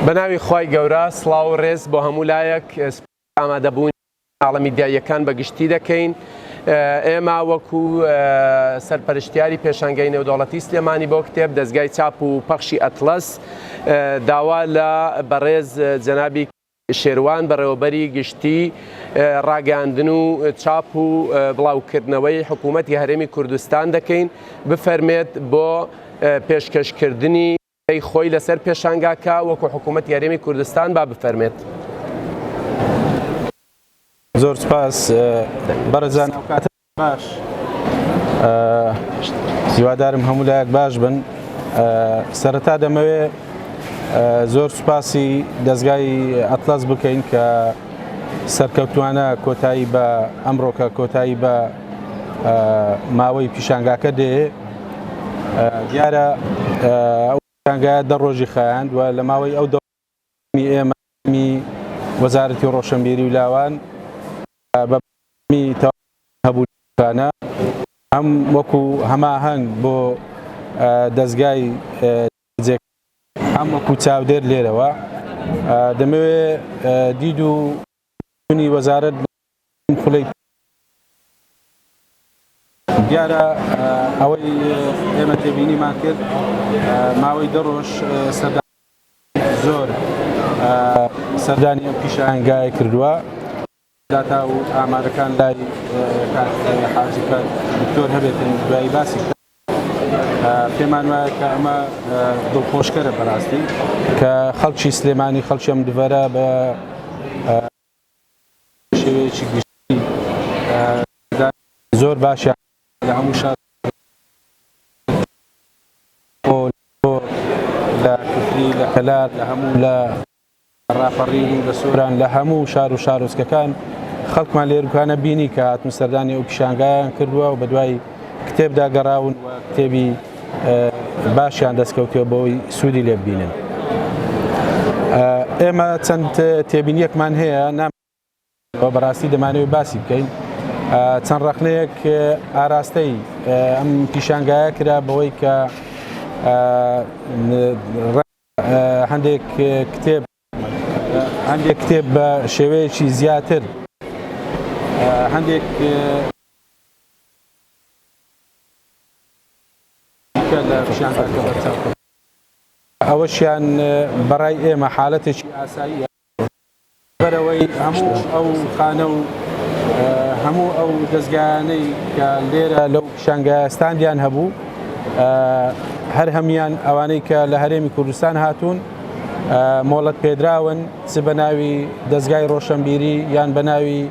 بەناوی خوای گەورە سڵاو و ڕێز بۆ هەموو لایەک ئامادەبوون ئاڵەمی دیاییەکان بەگشتی دەکەین. ئێمە وەکو سەرپەرشتیاری پێشانگای نێودەوڵەتی سلێمانی بۆ کتێب دەستگای چاپ و پەخشی ئەتلەس داوا لە بەڕێز جەنابی شێروان بەڕێوەبەری گشتی ڕاگەاندن و چاپ و بڵاوکردنەوەی حکوومەتی هەرێمی کوردستان دەکەین بفەرمێت بۆ پێشکەشکردنی خۆی لەسەر پێشانگاکە وەکو حکوومەتی هەرێمی کوردستان با بفەرمێت. زۆر سپاس بەڕێزان، ئەو کاتە باش هیوادارم هەموو لایەک باش بن. سەرەتا دەمەوێت زۆر سوپاسی دەستگای ئەتلەس بکەین کە سەرکەوتوانە کۆتایی بە ئەمڕۆکە کۆتایی بە ماوەی پیشانگاکە دێ. دیارە ئەو پیشانگایە 10 ڕۆژی خایاند و لە ماوەی ئەو دەوڵەمی ئێمەمی وەزارەتی ڕۆشنبیری و لاوان بەمی هەبووکانە ئەم وەکو هەماهەنگ بۆ دەستگای ئەم وەکو چاودێر لێرەوە دەمەوێت دید و بوونی وەزارەت خوڵی دیارە ئەوەی ئێمە تێبینیمان کرد ماوەی 10 ڕۆژ زۆر سەردانی ئەم پیشانگای کردووە. داتا و ئامارەکان لای حاجیکە دکتۆر هەبێتن دوایی باسی پێمان وایە کە ئەمە دڵخۆشکەرە بەڕاستی کە خەڵکی سلێمانی خەڵکی ئەم دوڤەرە بە شێوەیەکی گشتی زۆر باشە لە هەموو شار لە کوفری لە کەلار لە هەموو لە ڕاپەڕین و لە سۆران لە هەموو شار و شارۆچکەکان خەڵکمان لێرکانە بینی کە هاتمە سەردانی ئەو پیشانگایان کردووە و بە دوای کتێبدا گەڕاون و کتێبی باشیان دەستکەوتووە بۆی سوودی لێ ببینن. ئێمە چەند تێبینیەکمان هەیە بەڕاستی دەمانەوێت باسی بکەین. چەند ڕەخنەیەک ئاراستەی ئەم پیشانگایە کرا بەوەی کە هەندێک کتێب بە شێوەیەکی زیاتر هەندێک ئەوەشیان بەڕای ئێمە حالەتێکی ئاساییە بەرەوەی هەموو ئەو خانە و هەموو ئەو دەستگایانەی کە لێرە لەو پیشانگایستاندیان هەبوو هەر هەمیان ئەوانەی کە لە هەرێمی کوردستان هاتوون مۆڵەت پێدراون چ بە ناوی دەستگای ڕۆشنبیری یان بە ناوی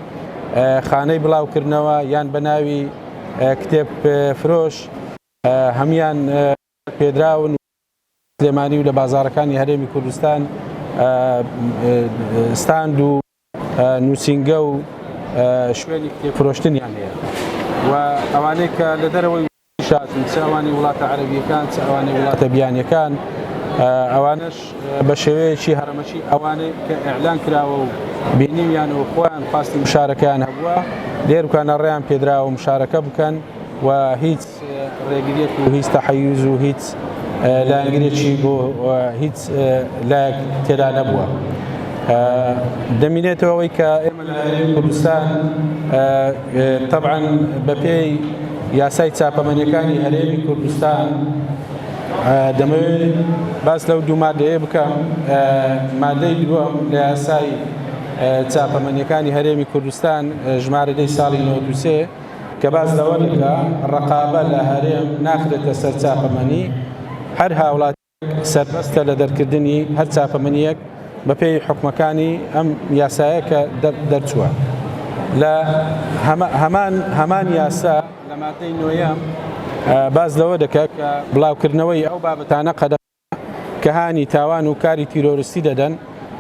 خانەی بڵاوکردنەوە یان بە ناوی کتێب فرۆش هەمیان پێدراون و سلێمانی و لە بازاڕەکانی هەرێمی کوردستان ستاند و نووسینگە و شوێنی کتێب فرۆشتنیان هەیە و ئەوانەی کە لە دەرەوەی شاتن چ ئەوانی وڵاتە عەرەبیەکان چ ئەوانەی وڵاتە بیانیەکان ئەوانش بە شێوەیەکی هەرەمەچی ئەوانەی کە ئێعلان کراوە و بینیویانەوە خۆیان خاستی مشارەکەیان هەبووە لێرکانە ڕێیان پێدراوە مشارەکە بکەن و هیچ ڕێگریەک و هیچ تەحەیوز و هیچ لایەنگرێکی بۆ هیچ لایەک تێدا نەبووە. دەمینێتەوە ئەوەی کە ئێمە لە هەرێمی کوردستان تەبعاً بەپێی یاسای چاپەمەنیەکانی هەرێمی کوردستان دەمەوێت باس لەو دوو مادەیە بکەم. مادەی دووەم لە یاسای چاپەمەنیەکانی هەرێمی کوردستان ژمارەی ساڵی 93 کە باس لەوە دەکا ڕقابە لە هەرێم ناخرێتە سەر چاپەمەنی، هەر هاوڵات سەربەستە لە دەرکردنی هەر چاپەمەنیەک بەپێی حکومەکانی ئەم یاسایە کە دەرچووە. لە هەمان یاسا لە مادەی نۆیەم باز لەوە دەکات کە بڵاوکردنەوەی ئەو بابەتانە قەدەغ کە هانی تاوان و کاری تیرۆریستی دەدەن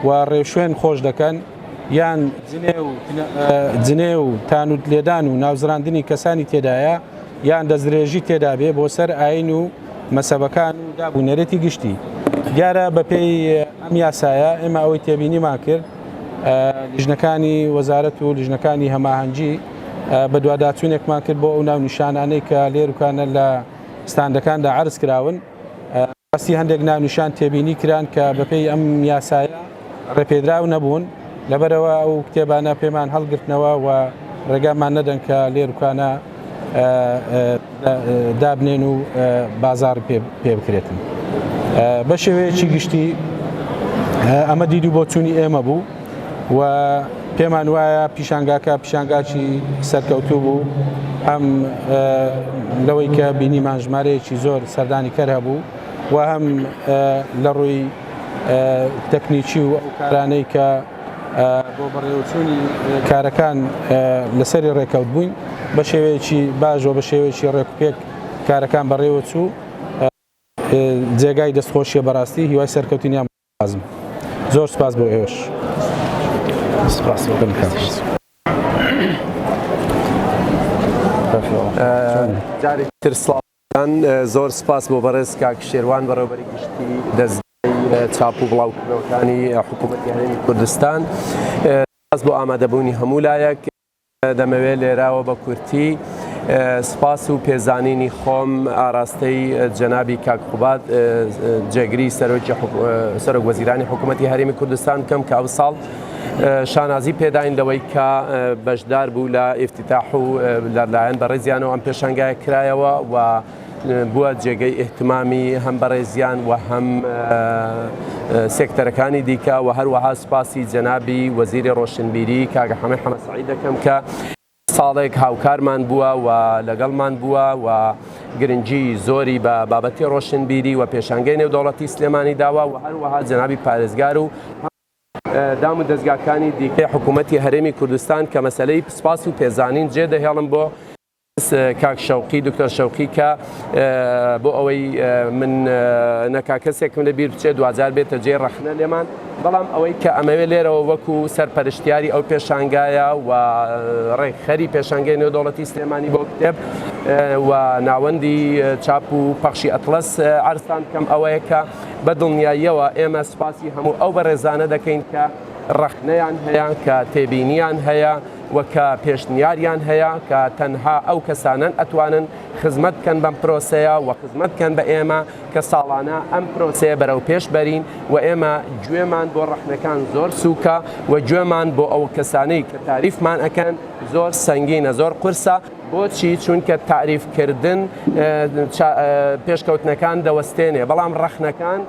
و ڕێوشوێن خۆش دەکەن یان جنێ و تانوت لێدان و ناوزراندنی کەسانی تێدایە یان دەستدرێژی تێدا بێ بۆ سەر ئاین و مەسەبەکان و دابوونەرێتی گشتی. دیارە بەپێی ئەم یاسایە ئێمە ئەوەی تێبینیمان کرد لیژنەکانی وەزارەت و لیژنەکانی هەماهەنگی بە دوواداچوونێکمان کرد بۆ ئەو ناو نیشانانەی کە لێرکانە لە ستاندەکاندا عەرز کراون ڕاستی هەندێک ناونیشان تێبینی کران کە بەپێی ئەم یاسایە ڕێپێدراو نەبوون لەبەرەوە ئەو کتێبانە پێمان هەڵگرتنەوە و ڕێگامان نەدەن کە لێرکانە دابنێن و بازار پێ بکرێتن. بە شێوەیەکی گشتی ئەمە دید و بۆچوونی ئێمە بوو و پێمان وایە پیشانگاکە پیشانگاچی سەرکەوتوو بوو هەم لەوەی کە بینیمان ژمارەیەکی زۆر سەردانی کەر هەبوو و هەم لە ڕووی تەکنیکی و ئەو کارانەی کە بۆ بەڕێوەچوونی کارەکان لەسەری ڕێکەوت بووین بە شێوەیەکی باش و بە شێوەیەکی ڕێکوپێک کارەکان بەڕێوە چوو جێگای دەستخۆشیە بەڕاستی هیوای سەرکەوتنیان بازم. زۆر سپاس بۆ ئێوەش. جارێکی تر سڵاوان زۆر سپاس بۆ بەڕێز کاک شێروان بەڕێوەبەری گشتی دەستگای چاپ و بڵاوکردنەوەکانی حکوومەتی هەرێمی کوردستان. سپاس بۆ ئامادەبوونی هەموو لایەک دەمەوێت لێراوە بە کورتی سپاس و پێزانینی خۆم ئاراستەی جەنابی کاک خوبات جێگری سەرۆک وەزیرانی حکوومەتی هەرێمی کوردستان کەم کە ئەو ساڵ شانازی پێداین لەوەی کە بەشدار بوو لە ئیفتتاح و لەلایەن بەڕێزیانەوە ئەم پێشانگایە کرایەوە و بووە جێگەی ئیحتیمامی هەم بەڕێزیان و هەم سێکتەرەکانی دیکە و هەروەها سپاسی جەنابی وەزیری ڕۆشنبیری کاک حەمید حەمەدسەعید دەکەم کە ساڵێک هاوکارمان بووە و لەگەڵمان بووە و گرنگی زۆری بە بابەتی ڕۆشنبیری و پێشانگەی نێودەوڵەتی سلێمانی داوە و هەروەها جەنابی پارێزگار و دام و دەستگاکانی دیکەی حکوومەتی هەرێمی کوردستان کە مەسەلەی سپاس و پێزانین جێدەهێڵم بۆ کاک شەوقی دکتۆر شەوقی کە بۆ ئەوەی من نەکا کەسێکم لەبیر بچێت دوجار بێتە جێ ڕەخنە لێمان بەڵام ئەوەی کە ئەمەوێت لێرەوە وەکو سەرپەرشتیاری ئەو پێشانگایە و ڕێکخەری پێشانگەی نێودەوڵەتی سلێمانی بۆ کتێب و ناوەندی چاپ و پەخشی ئەتڵەس عەرزتان بکەم ئەوەیە کە بە دڵنیاییەوە ئێمە سپاسی هەموو ئەو بەڕێزانە دەکەین کە ڕەخنەیان هەیە کە تێبینیان هەیە و کە پێشنیاریان هەیە کە تەنها ئەو کەسانن ئەتوانن خزمەت بکەن بەم پرۆسەیە و خزمەت بکەن بە ئێمە کە ساڵانە ئەم پرۆسەیە بەرەو پێش بەرین و ئێمە گوێمان بۆ ڕەخنەکان زۆر سووکە و گوێمان بۆ ئەو کەسانەی کە تاریفمان ئەکەن زۆر سەنگینە زۆر قورسە. بۆچی؟ چونکە تاریفکردن پێشکەوتنەکان دەوەستێنێ بەڵام ڕەخنەکان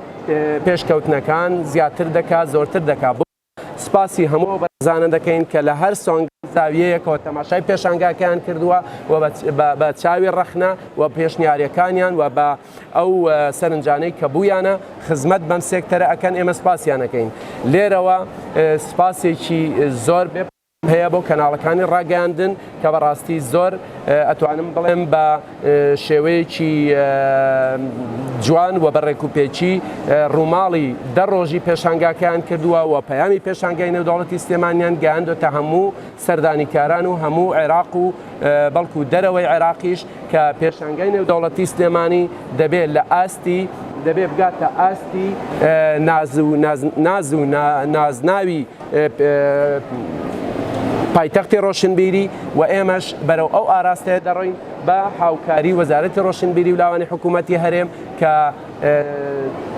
پێشکەوتنەکان زیاتر دەکات زۆرتر دەکات. سپاسی هەموو بەرزانە دەکەین کە لە هەر سۆنگ زاویەیەکەوە تەماشای پێشانگاکان کردووە و بە چاوی ڕەخنە و پێشنیاریەکانیان و بە ئەو سەرنجانەی کە بوویانە خزمەت بەم سێکتەرە ئەکەن ئێمە سپاسیانەکەین. لێرەوە سپاسێکی زۆر بێ هەیە بۆ کەناڵەکانی ڕاگەاندن کە بەڕاستی زۆر ئەتوانم بڵێم بە شێوەیەکی جوان و بەڕێکوپێکی ڕووماڵی دەڕۆژی پێشانگاکەیان کردووە و پەیامی پێشانگای نێودەوڵەتی سلێمانیان گەیاندۆتە هەموو سەردانیکاران و هەموو عێراق و بەڵکو دەرەوەی عێراقیش کە پێشانگای نێودەوڵەتی سلێمانی دەبێت لە ئاستی دەبێ بگاتە ئاستی ناز و نازناوی پایتەختی ڕۆشنبیری و ئێمەش بەرەو ئەو ئاراستەیە دەڕۆین بە هاوکاری وەزارەتی ڕۆشنبیری و لاوانی حکوومەتی هەرێم کە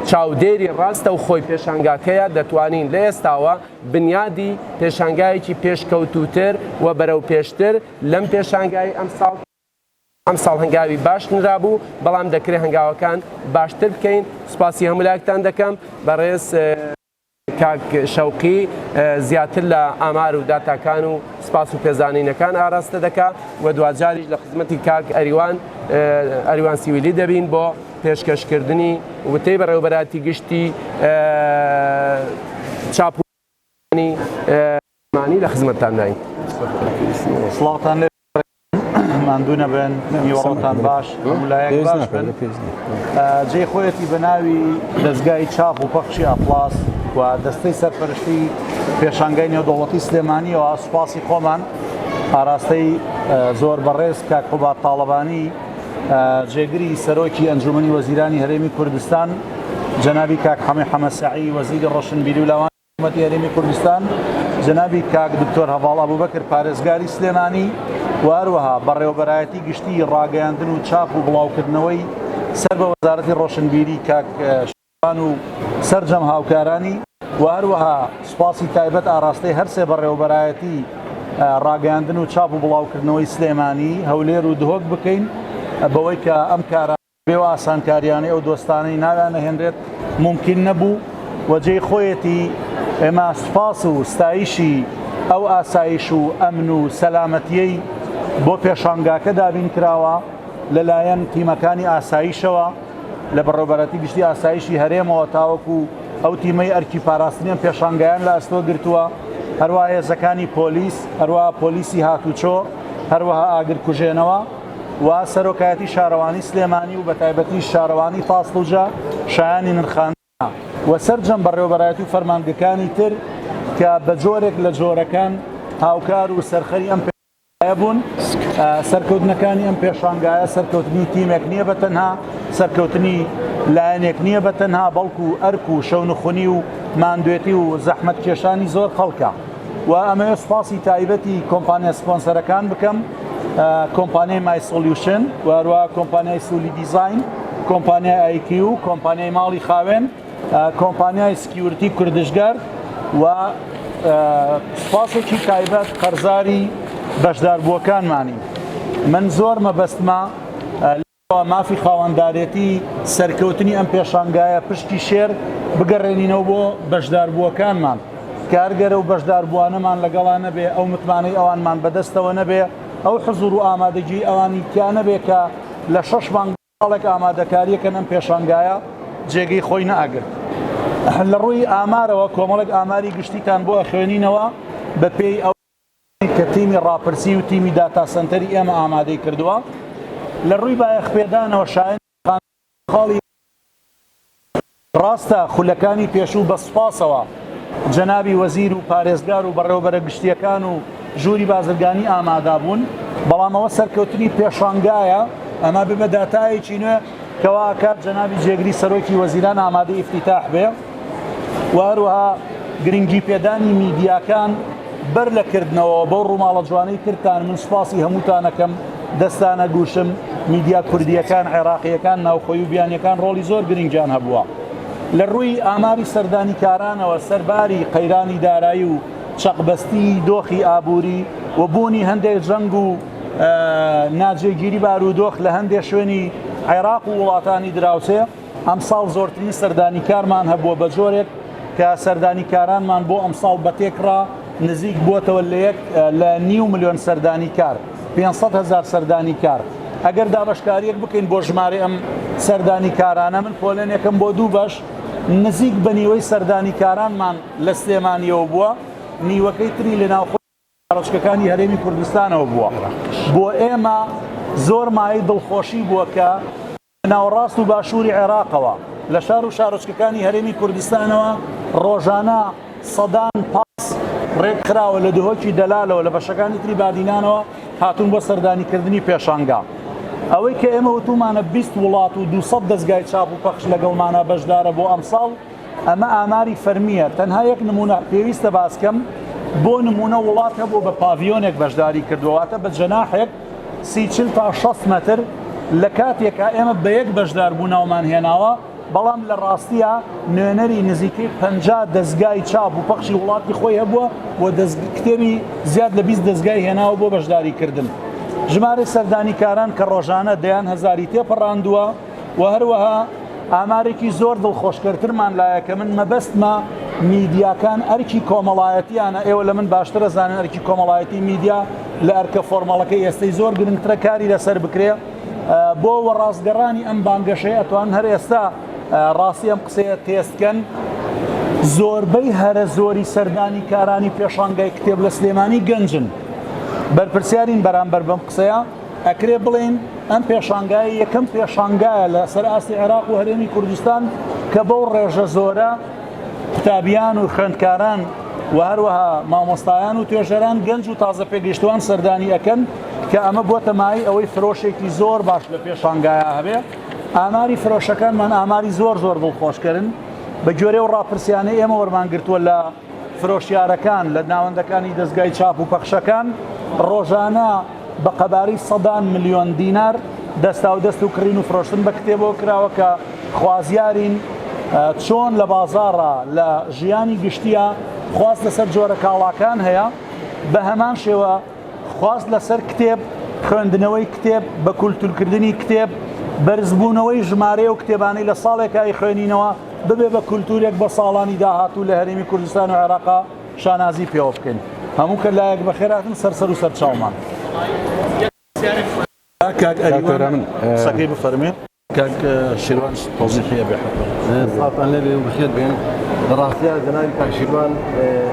چاودێری ڕاستە و خۆی پێشانگاکەیە دەتوانین لە ئێستاوە بنیادی پێشانگایەکی پێشکەوتوتر و بەرەو پێشتر لەم پێشانگای ئەم ساڵ هەنگاوی باش نرابوو بەڵام دەکرێت هەنگاوەکان باشتر بکەین. سپاسی هەموو لایەکتان دەکەم. بەڕێز کاک شەوقی زیاتر لە ئامار و داتاکان و سپاس و پێزانینەکان ئاراستە دەکات و دوجاریش لە خزمەتی کاک ئەریوان سیویلی دەبین بۆ پێشکەشکردنی وتەی بەڕێوەبەراتی گشتی چاپانی مانی لە خزمەتتان داین. سڵاوتان لێ ماندوو نەبن میوەڕۆتان باش هەمولایەک باش بن. جێی خۆیەتی بە ناوی دەستگای چاپ و پەخشی ئەتڵاس و دەستەی سەرپەرشتی پێشانگای نێودەوڵەتی سلێمانیەوە سوپاسی خۆمان ئاراستەی زۆر بەڕێز کاک خوبات تاڵەبانی جێگری سەرۆکی ئەنجومەنی وەزیرانی هەرێمی کوردستان جەنابی کاک حەمید حەمەدسەعید وەزیری ڕۆشنبیری و لاوانی حکوومەتی هەرێمی کوردستان جەنابی کاک دکتۆر هەڤاڵ ئەبوبەکر پارێزگاری سلێمانی و هەروەها بەڕێوەبەرایەتی گشتی ڕاگەیاندن و چاپ و بڵاوکردنەوەی سەر بە وەزارەتی ڕۆشنبیری کاک شوان و سەرجەم هاوکارانی و هەروەها سوپاسی تایبەت ئاراستەی هەرسێ بەڕێوەبەرایەتی ڕاگەاندن و چاپ و بڵاوکردنەوەی سلێمانی هەولێر و دهۆک بکەین بەوەی کە ئەم کارە بێ و ئاسانکاریانەی ئەو دۆستانەی ناویانە هێنرێت ممکن نەبوو وەجێی خۆیەتی ئێمە سوپاس و ستایشی ئەو ئاسایش و ئەمن و سەلامەتیەی بۆ پێشانگاکە دابین کراوە لەلایەن تیمەکانی ئاسایشەوە لە بەڕێوەبەرەتی گشتی ئاسایشی هەرێمەوە تاوەکو ئەو تیمەی ئەرکی پاراستنیان پێشانگایان لە ئەستۆ گرتووە هەروە هێزەکانی پۆلیس هەروە پۆلیسی هاتوچۆ هەروەها ئاگرکوژێنەوە و سەرۆکایەتی شارەوانی سلێمانی و بە تایبەتی شارەوانی تاسڵوجە شایانی نرخاندنە و سەرجەم بەڕێوەبەرایەتی و فەرمانگەکانی تر کە بە جۆرێک لە جۆرەکان هاوکار و سەرخەری ئەم پێشانگایە بوون سەرکەوتنەکانی ئەم پێشانگایە سەرکەوتنی تیمێک نییە بە تەنها سەرکەوتنی لایەنێک نییە بە تەنها بەڵکو و ئەرک و شەونخونی و ماندوێتی و زەحمەت کێشانی زۆر خەڵکە و ئەمەوێ سوپاسی تایبەتی کۆمپانیا سپۆنسەرەکان بکەم کۆمپانیای مای سۆلیوشن و هەروەها کۆمپانیای سولی دیزاین کۆمپانیای ئایکیو کۆمپانیای ماڵی خاوێن کۆمپانیای سکیورتی کوردشگەر و سوپاسێکی تایبەت قەرزاری بەشداربووەکانمانی من زۆر مەبەستمە مافی خاوەندارێتی سەرکەوتنی ئەم پێشانگایە پشتی شێر بگەڕێنینەوە بۆ بەشداربووەکانمان کارگەرە و بەشداربووانەمان لەگەڵان نەبێ ئەو متمانەی ئەوانمان بەدەستەوە نەبێ ئەو حزور و ئامادەگی ئەوانی تیا نەبێ کە لە 6 مانگاڵێک ئامادەکاریەکەن ئەم پێشانگایە جێگەی خۆی نەئەگرت لە ڕووی ئامارەوە کۆمەڵێک ئاماری گشتیتان بۆ ئەخوێنینەوە بە پێی ئەو کە تیمی ڕاپرسی و تیمی داتا سنتەری ئێمە ئامادەی کردووە لە ڕووی بایەخپێدانەوە شایەن خاڵی ڕاستە خولەکانی پێشوو بە سوپاسەوە جەنابی وەزیر و پارێزگار و بەڕێوەبەرە گشتیەکان و ژووری بازرگانی ئامادا بوون بەڵام ئەوە سەرکەوتنی پێشانگایە ئەمە ببە داتایەکی نوێ کەوا کات جەنابی جێگری سەرۆکی وەزیران ئامادەی ئیفتیتاح بێ و هەروەها گرنگی پێدانی میدیاکان بەر لەکردنەوە بەو ڕووماڵە جوانەی کردتان من سوپاسی هەمووتانەکەم دەستانە گوشم میدیا کوردیەکان عێراقیەکان ناوخۆی و بیانیەکان ڕۆڵی زۆر گرنگیان هەبووە لە ڕووی ئاماری سەردانیکارانەوە سەرباری قەیرانی دارایی و چەقبەستی دۆخی ئابووری و بوونی هەندێک جەنگ و ناجێگیری بارودۆخ لە هەندێک شوێنی عێراق و وڵاتانی دراوسێ ئەمساڵ زۆرترین سەردانیکارمان هەبووە بە جۆرێک کە سەردانیکارانمان بۆ ئەمساڵ بەتێکڕا نزیک بووەتەوە لە 9 ملیۆن سەردانیکار 500,000 سەردانیکار ئەگەر دابەشکاریەک بکەین بۆ ژمارە ئەم سەردانیکارانە من پۆلێنێکم بۆ دوو بەش نزیک بە نیوەی سەردانیکارانمان لە سلێمانیەوە بووە نیوەکەی تری لە ناوخۆی شارۆچکەکانی هەرێمی کوردستانەوە بووە بۆ ئێمە زۆر مای دڵخۆشی بووە کە ناوەڕاست و باشووری عێراقەوە لە شار و شارۆچکەکانی هەرێمی کوردستانەوە ڕۆژانە سەدان پاس ڕێکخراوە لە دهۆکی دەلالەوە لە بەشەکانی تری بادینانەوە هاتوون بۆ سەردانیکردنی پێشانگا ئەوەی کە ئێمە وتومانە 20 وڵات و 200 دەستگای چاپ و پەخش لەگەڵمانە بەشدارە بۆ ئەمساڵ ئەمە ئاماری فەرمیە تەنها یەک نمونە پێویستە باسکەم بۆ نمونە وڵات هەبوو بە پاڤیۆنێک بەشداری کردوواتە بە جەناحێک 30 تا 60 مەتر لە کاتێکە ئێمە بە یەک بەشدار بووناومان هێناوە بەڵام لە ڕاستیە نوێنەری نزیکەی 50 دەستگای چاپ و پەخشی وڵاتی خۆی هەبووە و کتێبی زیاد لە 20 دەستگای هێناوە بۆ بەشداریکردن ژمارە سەردانیکاران کە ڕۆژانە دەیان هەزاری تێپەڕاندووە و هەروەها ئامارێکی زۆر دڵخۆشکردترمان لایە کە من مەبەستمە میدیاکان ئەرکی کۆمەڵایەتیانە ئێوە لە من باشترە زانن ئەرکی کۆمەڵایەتی میدیا لە ئەرکە فۆرمەڵەکەی ئێستەی زۆر گرنگترە کاری لەسەر بکرێ بۆ وەڕاستگەڕانی ئەم بانگەشەی ئەتوان هەر ئێستا ڕاستی ئەم قسەیە تێستکەن زۆربەی هەرە زۆری سەردانیکارانی پێشانگای کتێب لە سلێمانی گەنجن بەرپرسیارین بەرامبەر بەم قسەیە ئەکرێ بڵێن ئەم پێشانگای یەکەم پێشانگایە لە سەر ئاستی عێراق و هەرێمی کوردستان کە بەو ڕێژە زۆرە قوتابیان و خوێندکاران و هەروەها مامۆستایان و توێژەران گەنج و تازە پێگەیشتوان سەردانی ئەکەن کە ئەمە بۆتە مای ئەوەی فرۆشێکی زۆر باش لە پێشانگایە هەبێ ئاماری فرۆشەکانمان ئاماری زۆر دڵخۆشکردن بە گوێرە و ڕاپرسیانەی ئێمە وەرمانگرتووە لە فرۆشیارەکان لە ناوەندەکانی دەستگای چاپ و پەخشەکان ڕۆژانە بە قەباری 100 ملیۆن دینار دەستا و دەست و کڕین و فرۆشتن بە کتێبەوە کراوە کە خوازیارین چۆن لە بازاڕە لە ژیانی گشتیە خواست لەسەر جۆرە کاڵاکان هەیە بە هەمان شێوە خواست لەسەر کتێب خوێندنەوەی کتێب بە کولتورکردنی کتێب بەرزبوونەوەی ژمارە و کتێبانەی لە ساڵێکای خوێنینەوە ببێ بە کولتورێک بە ساڵانی داهاتوو لە هەرێمی کوردستان و عێراقا شانازی پێوە بکەین هەموو کە لایەک بەخێراتن سەرسەر و سەر چاومان کاک ئەریوان سەکەی بفەرمێ کاک شیروان تۆزیحیە بێحەقە سڵاتان لێبێ و بەخێر بێن بەڕاستیە جەنابی کاک شیروان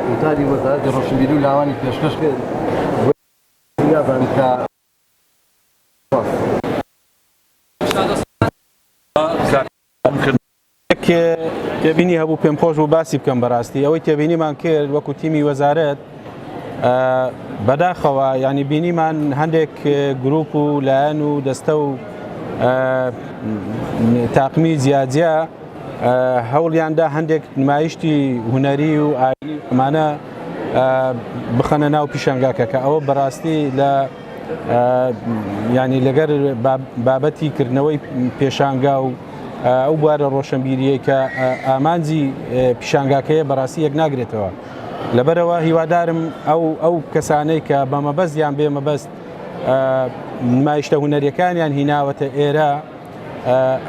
وتاری وەزارەتی ڕۆشنبیری و لاوانی پێشکەش کرد یازان کە تێبینی هەبوو پێم خۆش و باسی بکەم بەڕاستی ئەوەی تێبینیمان کرد وەکو تیمی وەزارەت بەداخەوە ینی بینیمان هەندێک گروپ و لایەن و دەستە و تاقمی زیادجیا هەوڵیاندا هەندێک نمایشتی هونەری و ئاینی ئەمانە بخەنە ناو پیشەنگاکە کە ئەوە بەڕاستی لە ینی لەگەر بابەتی کردنەوەی پێشانگا و ئەو بوارە ڕۆشنبیریە کە ئامانجی پیشانگاکەیە بەڕاستی یەک ناگرێتەوە لەبەرەوە هیوادارم ئەو کەسانەی کە بە مەبەستیان بێ مەبەست نمایشتە هونەریەکانیان هیناوەتە ئێرە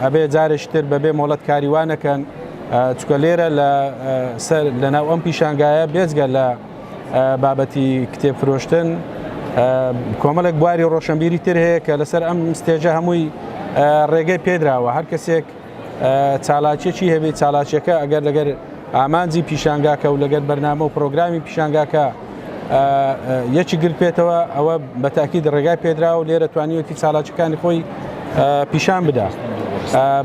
ئەبێ جارشتر بەبێ مۆڵەت کاریوانەکەن چکە لێرە لە ناو ئەم پیشانگایە بێجگە لە بابەتی کتێب فرۆشتن کۆمەڵێک بواری ڕۆشنبیری تر هەیە کە لەسەر ئەم ستێژە هەمووی ڕێگەی پێدراوە هەر کەسێک چالاکیەکی هەبێت چالاکیەکە ئەگەر لەگەر ئامانجی پیشانگاکە و لەگەر بەرنامە و پرۆگرامی پیشانگاکە یەکی گرت پێێتەوە ئەوە بە تاکید ڕێگای پێدراوە و لێرە توانیوەتی چالاکیەکانی خۆی پیشان بدا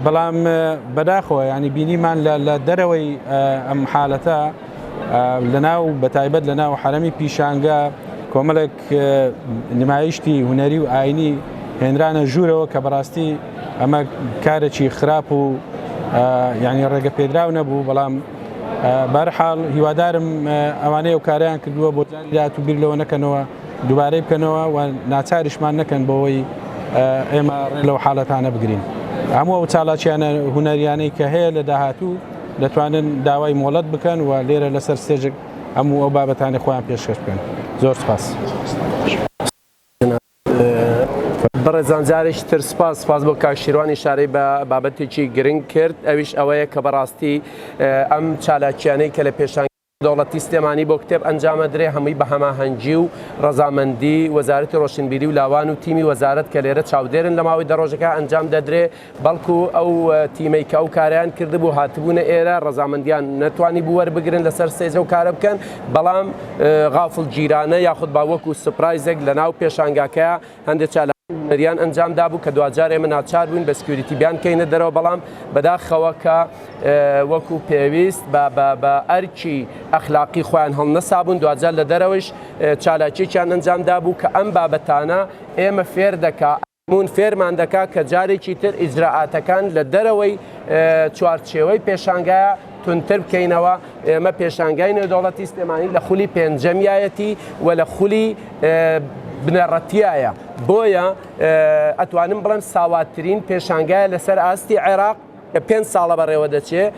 بەڵام بەداخەوە ینی بینیمان لە دەرەوەی ئەم حالەتە لەناو بەتایبەت لەناو حرەمی پیشانگا کۆمەڵێک نمایشتی هونەری و ئاینی هێنرانە ژوورەوە کە بەڕاستی ئەمە کارێکی خراپ و ینی ڕێگە پێدراو نەبوو بەڵام بەرحاڵ هیوادارم ئەوانەیە و کاریان کردووە بۆ جاری داهات و بیر لەوە نەکەنەوە دووبارەی بکەنەوە و ناچاریشمان نەکەن بۆەوەی ئێمە ڕێ لەو حاڵەتانە بگرین هەموو ئەو چالاکیانە هونەریانەی کە هەیە لە داهاتوو دەتوانن داوای مۆڵەت بکەن و لێرە لەسەر ستێژێک هەموو ئەو بابەتانی خۆیان پێشکەش بکەن زۆر سپاس بەڕێزان جارێکی تر سپاس بۆ کاک شیروانی شارەی بە بابەتێکی گرنگ کرد ئەویش ئەوەیە کە بەڕاستی ئەم چالاکیانەی کە لە پێشان دەوڵەتی سلێمانی بۆ کتێب ئەنجامەدرێ هەمووی بە هەماهەنگی و ڕەزامەندی وەزارەتی ڕۆشنبیری و لاوان و تیمی وەزارەت کە لێرە چاودێرن لە ماوەی دەڕۆژەکە ئەنجام دەدرێ بەڵکو ئەو تیمەی کە ئەو کاریان کردبوو هاتبوونە ئێرە ڕەزامەندیان نەتوانی بوو وەربگرن لەسەر سێجە و کارە بکەن بەڵام غافڵ گیرانە یاخود باوەکو سپرایزێک لە ناو پێشانگاکەیە هەندێک هونەریان ئەنجام دابوو کە دوجار ئێمە ناچار بووین بە سکیوریتی بیان کەینە دەرەوە بەڵام بەداخەوە کە وەکو پێویست بە ئەرکی ئەخلاقی خۆیان هەڵ نەسابوون دوجار لە دەرەوەش چالاکیێکیان ئەنجام دابوو کە ئەم بابەتانە ئێمە فێر دەکا مون فێرمان دەکا کە جارێکی تر ئیجراعاتەکان لە دەرەوەی چوارچێوەی پێشانگایە تونتر بکەینەوە ئێمە پێشانگای نێودەوڵەتی سلێمانی لە خولی پێنجەمیایەتی و لە خولی بنەڕەتیایە بۆیە ئەتوانم بڵێم ساواتترین پێشانگایە لەسەر ئاستی عێراق 5 ساڵە بەڕێوە دەچێت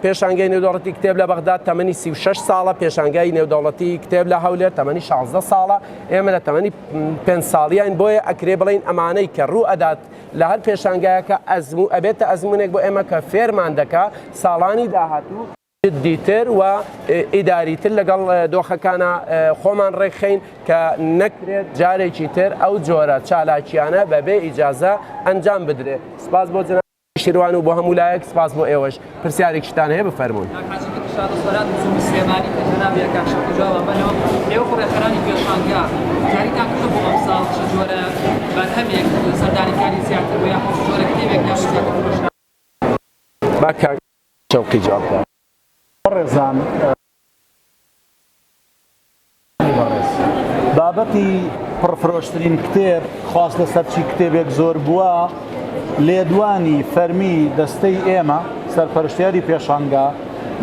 پێشانگای نێودەوڵەتی کتێب لە بەغداد تەمەنی 36 ساڵە پێشانگای نێودەوڵەتی کتێب لە هەولێر تەمەنی 16 ساڵە ئێمە لە تەمەنی 5 ساڵیان بۆیە ئەکرێ بڵین ئەمانەی کە ڕوو ئەدات لە هەر پێشانگایەکە ئەبێتە ئەزمونێک بۆ ئێمە کە فێرمان دەکا ساڵانی داهاتوو جدیتر و ئیداریتر لەگەڵ دۆخەکانە خۆمان ڕێکخین کە نەکرێت جارێکی تر ئەو جۆرە چالاکیانە بەبێ ئیجازە ئەنجام بدرێ سپاس بۆ جناب شیروان و بۆ هەموو لایەک سپاس بۆ ئێوەش پرسیارێکشتان هەیە بفەرموون چەوقی جواب ڕێزان بابەتی پڕفرۆشترین کتێب خواست لەسەر چی کتێبێک زۆر بووە لێدوانی فەرمی دەستەی ئێمە سەرپەرشتیاری پێشانگا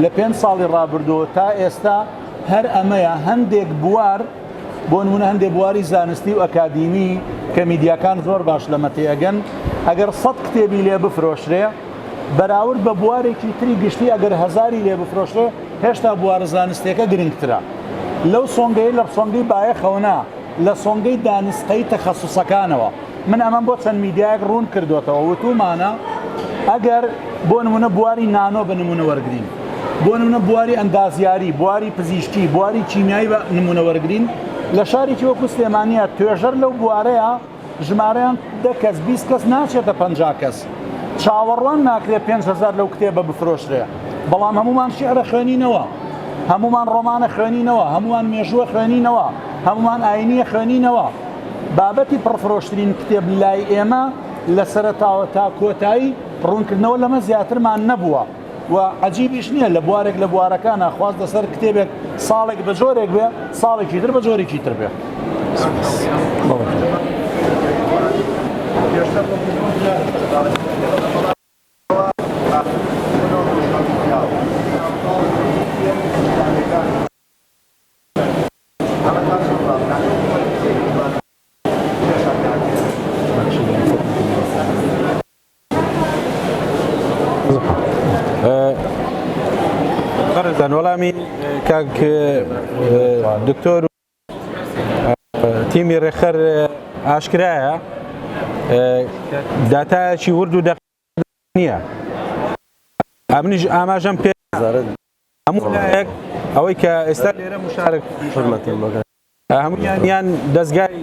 لە 5 ساڵی ڕابردووە تا ئێستا هەر ئەمەیە هەندێک بوار بۆ نمونە هەندێک بواری زانستی و ئەکادیمی کە میدیاکان زۆر باش لەمە تێگەن ئەگەر 100 کتێبی لێ بفرۆشرێ بەراورد بە بوارێکی تری گشتی ئەگەر 1000 لێ بفرۆشرێ هێشتا بوارە زانستیەکە گرنگترە لەو سۆنگەی لە سۆنگەی بایەخەونا لە سۆنگەی دانسقەی تەخەسوسەکانەوە من ئەمەم بۆ چەند میدیایەک ڕوون کردوێتەوە وتومانە ئەگەر بۆ نمونە بواری نانۆ بە نمونە وەرگرین بۆ نمونە بواری ئەندازیاری بواری پزیشکی بواری چیمیایی بە نمونە وەرگرین لە شارێکی وەکو سلێمانیە توێژەر لەو بوارەیە ژمارەیان 10 کەس 20 کەس ناچێتە 50 کەس چاوەڕوان ناکرێت 5000 لەو کتێبە بفرۆشرێ بەڵام هەمومان شیعرە خوێنینەوە هەمومان ڕۆمانە خوێنینەوە هەمومان مێژووە خوێنینەوە هەمومان ئاینیە خوێنینەوە بابەتی پڕفرۆشترین کتێب لای ئێمە لە سەرەتاوە تا کۆتایی ڕوونکردنەوە لەمە زیاترمان نەبووە و عەجیبیش نییە لە بوارێک لە بوارەکانە خواست لەسەر کتێبێک ساڵێک بە جۆرێک بێ ساڵێکی تر بە جۆرێکی تر بێ بەڕێزان وەڵامی کاک دکتۆر و تیمی ڕێخەر ئاشکرایە داتایەکی ورد و دەقیق نییە ئەمنیش ئاماژەم پێ هەموو لایەک ئەوەی کە ئێستا لێرە مشارک هەموویان دەستگای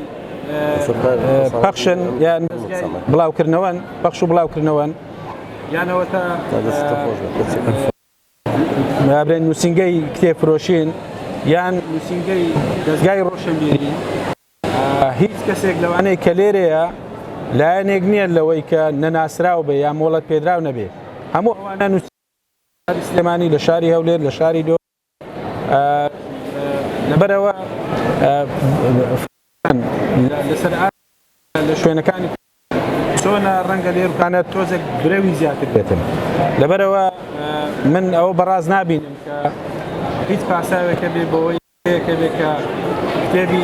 پەخشن یان بڵاوکردنەوەن پەخش و بڵاوکردنەوەن یانەوە تا برێن نووسنگەی کتێب فرۆشین یان نووسنگەی دەستگای ڕۆشنبیری هیچ کەسێک لەوانەیە کە لێرەیە لایەنێک نییە لەوەی کە نەناسراو بێ یا مۆڵەت پێدراو نەبێ هەموو ئەوانە نووسنگی سلێمانی لە شاری هەولێر لە شاری دۆ لەبەرەوە لەسەر لە شوێنەکانی چۆنە ڕەنگە لێرکانە تۆزێک برەوی زیاتر بێتن لەبەرەوە من ئەوە بەڕاز نابینم کە هیچ پاساوێکە بێ بەوەی کە بێ کە کتێبی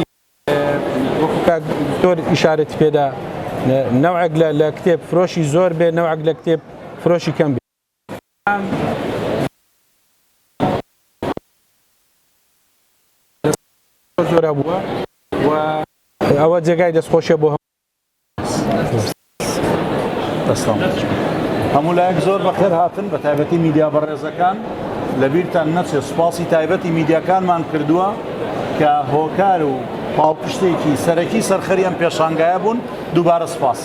وەکو کاک دکتۆر ئیشارەتی پێدا نەوعێک لە کتێب فرۆشی زۆر بێ نەوعێک لە کتێب فرۆشی کەم بێ زۆرە بووە و ئەوە جێگای دەستخۆشیە بۆ هەموو لایەک زۆر بەخێر هاتن بە تایبەتی میدیا بەڕێزەکان لەبیرتان نەچێت سوپاسی تایبەتی میدیاکانمان کردووە کە هۆکار و پاڵپشتێکی سەرەکی سەرخەریان پێشانگایە بوون دووبارە سوپاس